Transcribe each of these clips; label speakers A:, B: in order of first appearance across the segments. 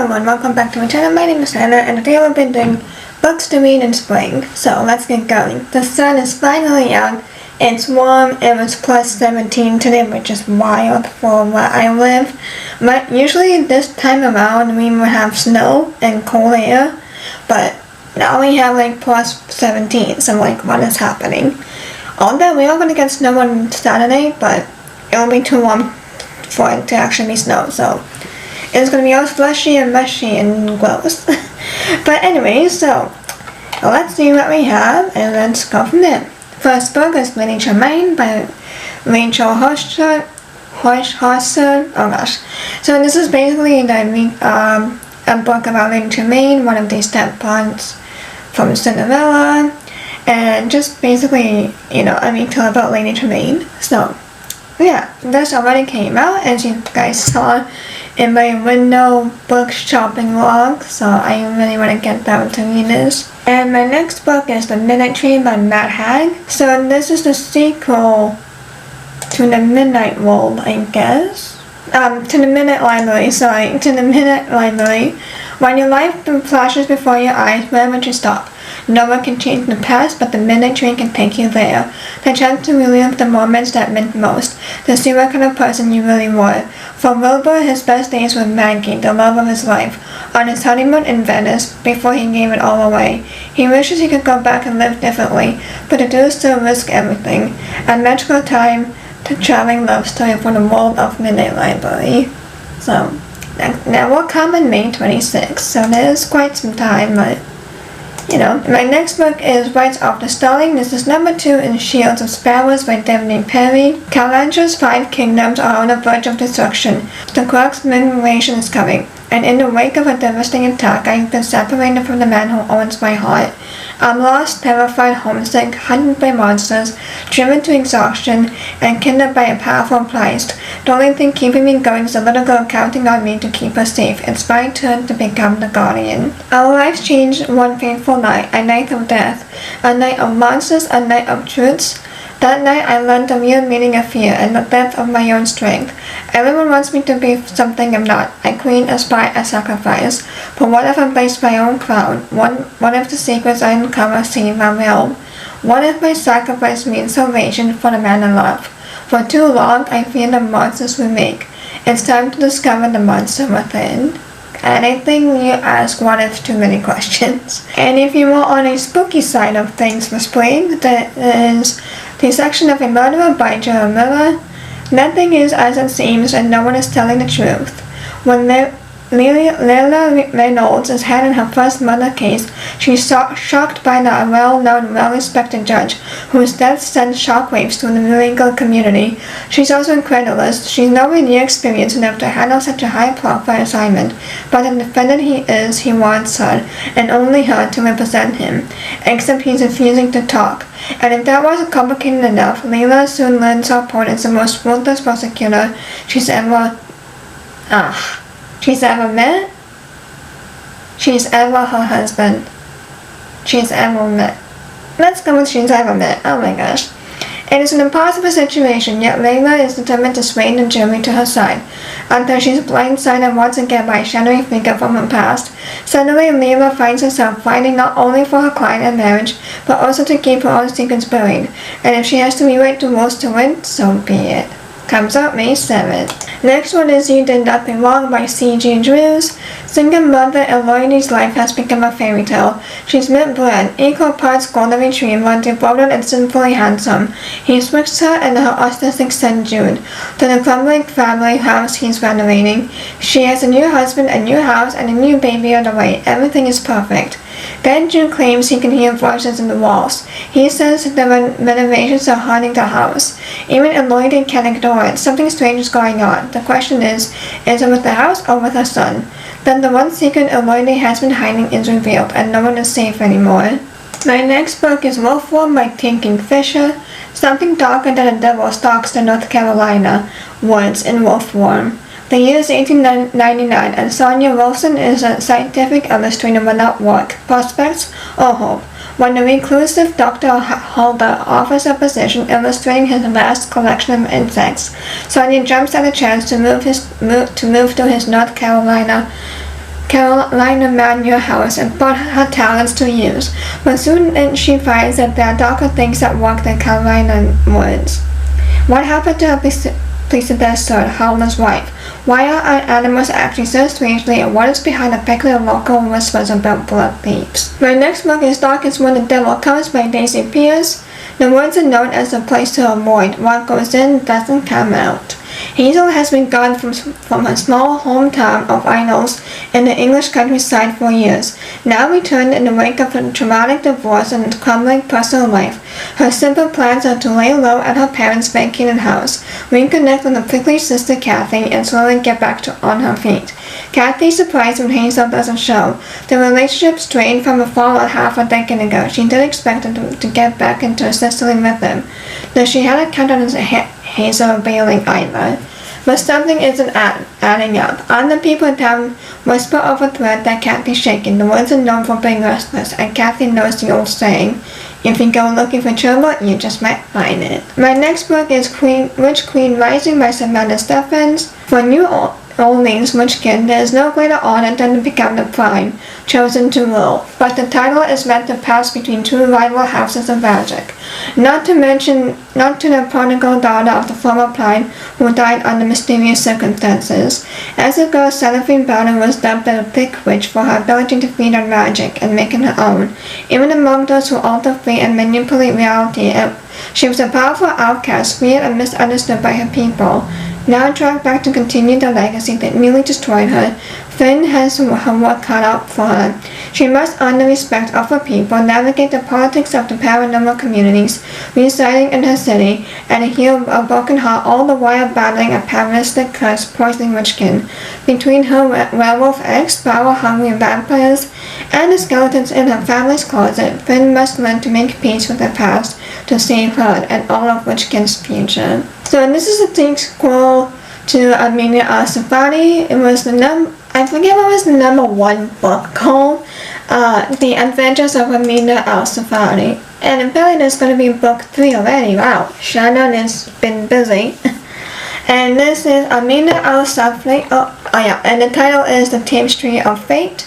A: everyone, welcome back to my channel. My name is Anna and today we've been doing books to read in spring. So let's get going. The sun is finally out. It's warm. It was plus 17 today, which is wild for where I live. But usually this time around we would have snow and cold air, but now we have like plus 17, so like what is happening? Although we are going to get snow on Saturday, but it will be too warm for it to actually be snow, so it's going to be all slushy and mushy and gross. But anyway, so let's see what we have and let's go from there. First book is Lady Tremaine by Rachel Horscher. Oh gosh. So this is basically a book about Lady Tremaine, one of the stepmoms from Cinderella, and just basically, a retell about Lady Tremaine. So yeah, this already came out, as you guys saw in my window book shopping vlog, so I really want to get down to read this. And my next book is The Midnight Train by Matt Haig. So this is the sequel to The Midnight World, I guess. To The Midnight Library, to The Midnight Library. When your life flashes before your eyes, where would you stop? No one can change the past, but the midnight train can take you there. The chance to relive the moments that meant most, to see what kind of person you really were. For Wilbur, his best days were Maggie, the love of his life, on his honeymoon in Venice, before he gave it all away. He wishes he could go back and live differently, but to do so risk everything. A magical time to traveling love story for the world of Midnight Library. So, that will come on May 26th, so there's quite some time, but my next book is Rights of the Starling. This is number 2 in Shields of Sparrows by Daphne Perry. Calandra's 5 kingdoms are on the verge of destruction. The Crux invasion is coming, and in the wake of a devastating attack, I have been separated from the man who owns my heart. I'm lost, terrified, homesick, hunted by monsters, driven to exhaustion, and kindled by a powerful price. The only thing keeping me going is a little girl counting on me to keep her safe. It's my turn to become the guardian. Our lives changed one fateful night, a night of death, a night of monsters, a night of truths. That night I learned the real meaning of fear and the depth of my own strength. Everyone wants me to be something I'm not, a queen, a spy, a sacrifice. But what if I embrace my own crown? What if the secrets I uncover save our realm? What if my sacrifice means salvation for the man I love? For too long I feared the monsters we make. It's time to discover the monster within. And I think you ask what if too many questions. And if you are on a spooky side of things for spring, there is the section of A Murderer by Joe Miller. Nothing is as it seems and no one is telling the truth. When Lila Reynolds is head in her first murder case, she's shocked by the well-known, well-respected judge, whose death sends shockwaves through the legal community. She's also incredulous. She's nowhere near experienced enough to handle such a high-profile assignment, but the defendant he wants her, and only her, to represent him, except he's refusing to talk. And if that wasn't complicated enough, Lila soon learns her opponent's the most ruthless prosecutor she's ever met. She's ever her husband. She's ever met. Let's go with she's ever met. Oh my gosh. It is an impossible situation, yet Layla is determined to sway the jury to her side, until she's blindsided once again by a shadowy figure from her past. Suddenly, Layla finds herself fighting not only for her client and marriage, but also to keep her own secrets buried. And if she has to rewrite the rules to win, so be it. Comes out May 7th. Next one is You Did Nothing Wrong by C.G. Drews. Single mother Eloise's life has become a fairy tale. She's met Brad, equal parts golden retriever, devoted and sinfully handsome. He switched her and her autistic son Jude to the crumbling family house he's renovating. She has a new husband, a new house, and a new baby on the way. Everything is perfect. Then Jude claims he can hear voices in the walls. He says the renovations are haunting the house. Even Eloise can't ignore it. Something strange is going on. The question is it with the house or with her son? Then the one secret Eloise has been hiding is revealed, and no one is safe anymore. My next book is Wolfworm by Tinking Fisher. Something darker than a devil stalks the North Carolina woods in Wolfworm. The year is 1899, and Sonia Wilson is a scientific illustrator without work, prospects, or hope. when the reclusive Dr. Hulda offers a position illustrating his vast collection of insects. Sonia jumps at the chance to move to his North Carolina Carolina Manor House and put her talents to use, but soon she finds that there are darker things at work than Carolina woods. What happened to her predecessor, Howland's wife? Why are animals acting so strangely, and what is behind the peculiar local whispers about blood thieves? My next book is Darkest When the Devil Comes by Daisy Pierce. The woods are known as a place to avoid. What goes in doesn't come out. Hazel has been gone from her small hometown of Isles in the English countryside for years. Now returned in the wake of a traumatic divorce and crumbling personal life. Her simple plans are to lay low at her parents' vacated house, reconnect with her prickly sister Kathy, and slowly get back on her feet. Kathy's surprised when Hazel doesn't show. The relationship strained from a fallout half a decade ago. She did expect her to get back into a sisterly rhythm, though she hadn't counted on Hazel bailing either. But something isn't adding up. Other people in town whisper over thread that Kathy's shaken. The woods are known for being restless, and Kathy knows the old saying, if you go looking for trouble, you just might find it. My next book is Witch Queen Rising by Samantha Stephens. For New Orleans Witchkin, there is no greater honor than to become the prime, chosen to rule, but the title is meant to pass between two rival houses of magic. Not to the prodigal daughter of the former prime who died under mysterious circumstances. As a girl, Seraphine Banner was dubbed the Thick Witch for her ability to feed on magic and make it her own. Even among those who alter fate and manipulate reality, she was a powerful outcast, feared and misunderstood by her people. Now dragged back to continue the legacy that nearly destroyed her, Finn has her work cut out for her. She must earn the respect of her people, navigate the politics of the paranormal communities residing in her city, and heal a broken heart, all the while battling a parasitic curse poisoning Witchkin. Between her werewolf ex, power-hungry vampires, and the skeletons in her family's closet, Finn must learn to make peace with her past to save her and all of Witchkin's future. So this is a sequel to Amelia Al-Safari. It was I forget what was the #1 book called, The Adventures of Amelia Al-Safari. And apparently there's going to be book 3 already. Wow, Shannon has been busy. And this is Amelia Al-Safari. And the title is The Tapestry of Fate,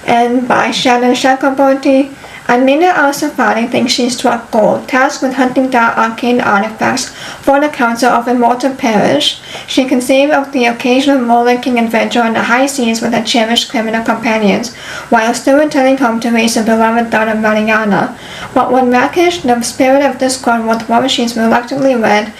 A: and by Shannon Chakraborty. Amelia Al-Safari thinks she struck gold, tasked with hunting down arcane artifacts for the Council of Immortal Parish. She conceived of the occasional rollicking adventure on the high seas with her cherished criminal companions, while still returning home to raise her beloved daughter Mariana. But when Rakesh, the spirit of discord with whom she is reluctantly wed,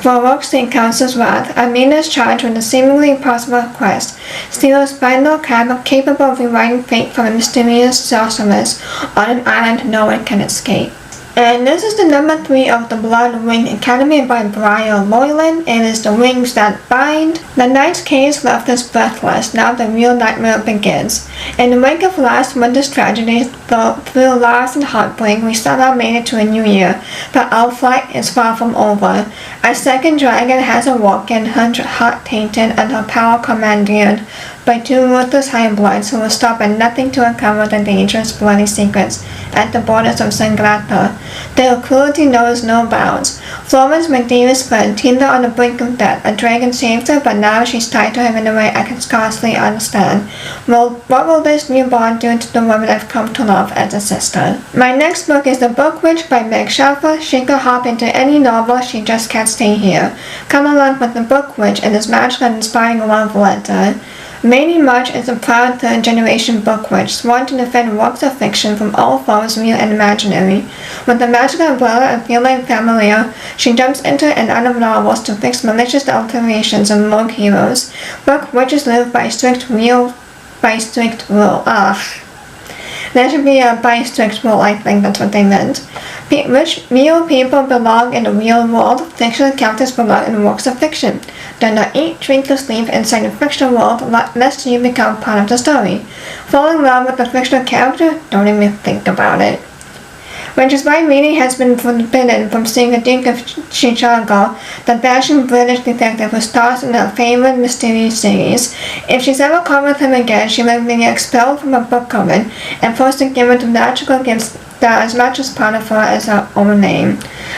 A: provokes the Council's wrath, Amelia is charged with a seemingly impossible quest: steal a spinal cab capable of rewriting fate from a mysterious sorceress on an island no one can escape. And this is the #3 of the Blood Ring Academy by Briar Moylan. It is the rings that bind. The night's case left us breathless. Now the real nightmare begins. In the wake of last winter's tragedy, through loss and heartbreak, we somehow made it to a new year. But our flight is far from over. A second dragon has awoken, her heart tainted and her power commandeered by two ruthless high-bloods who will stop at nothing to uncover the dangerous bloody secrets at the borders of Sangrata. Their cruelty knows no bounds. Florence, my dearest friend, teetered on the brink of death. A dragon saved her, but now she's tied to him in a way I can scarcely understand. Well, what will this new bond do to the woman I've come to love as a sister? My next book is The Book Witch by Meg Schaffer. She could hop into any novel, she just can't stay here. Come along with The Book Witch and this magical and inspiring love letter. Maidie March is a proud third-generation book witch, sworn to defend works of fiction from all foes, real and imaginary. With a magical umbrella and feeling familiar, she jumps into and out of novels to fix malicious alterations of rogue heroes. Book witches live by strict rule. There should be a by strict rule, I think that's what they meant. Real people belong in the real world. Fictional characters belong in works of fiction. Do not eat, drink, or sleep inside a fictional world lest you become part of the story. Fall in love with a fictional character? Don't even think about it. Which is why Reading has been forbidden from seeing the Duke of Chicago, the dashing British detective who stars in her favorite mysterious series. If she's ever caught with him again, she will be expelled from her book coven and forced to give her the magical gifts that as much as part of her as her own name.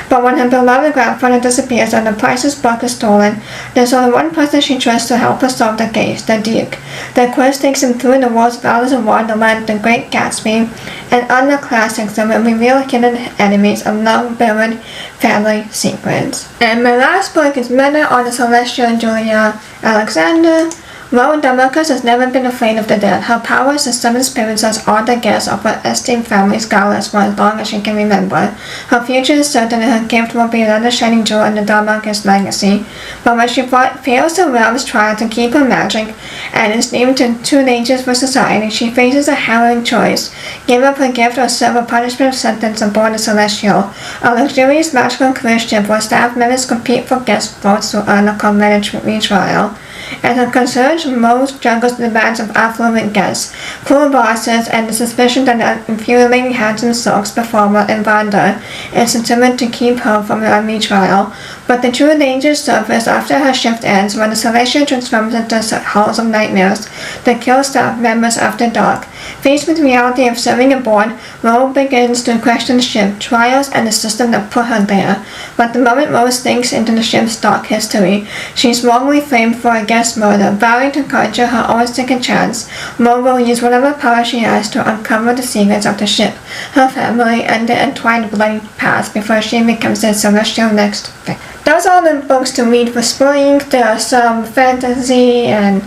A: But when her beloved grandfather disappears and the priceless book is stolen, there's only one person she trusts to help her solve the case, the Duke. The quest takes him through the world's battles of Wonderland, The Great Gatsby, and other classics that will reveal hidden enemies of long-buried family secrets. And my last book is Murder on the Celestial Julia Alexander. While Damocles has never been afraid of the dead, her power is to summon spirits as all the guests of her esteemed family's galas for as long as she can remember. Her future is certain and her gift will be another shining jewel in the Damocles legacy. But when she fails the realm's trial to keep her magic and is named to two dangers for society, she faces a harrowing choice: give up her gift or serve a punishment sentence aboard the Celestial, a luxurious magical cruise ship where staff members compete for guest votes to earn a coveted retrial. As her concierge, Rose juggles the demands of affluent guests, cruel bosses, and the suspicion that the infuriating handsome silks performer Evander is determined to keep her from a retrial. But the true dangers surface after her shift ends when the Celestial transforms into halls of nightmares that kill staff members after dark. Faced with the reality of serving aboard, Rose begins to question the ship, trials, and the system that put her there. But the moment Rose thinks into the ship's dark history, she's wrongly framed for a guest murder, vowing to conjure her own second chance. Rose will use whatever power she has to uncover the secrets of the ship, her family, and the entwined bloody past before she becomes the Celestial next victim. Those are the books to read for spring. There are some fantasy and,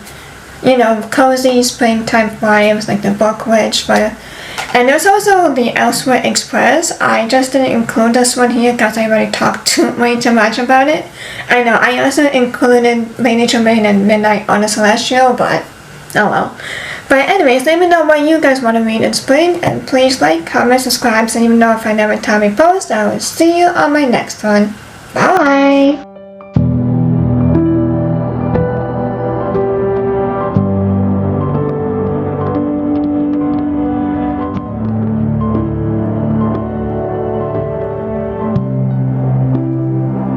A: cozy springtime vibes like the Book Witch, and there's also the Elsewhere Express. I just didn't include this one here because I already talked way too much about it. I know, I also included Lady Tremaine and Midnight on the Celestial, but oh well. But anyways, let me know what you guys want to read in spring, and please like, comment, subscribe so you know if I never time a post. I will see you on my next one. Bye!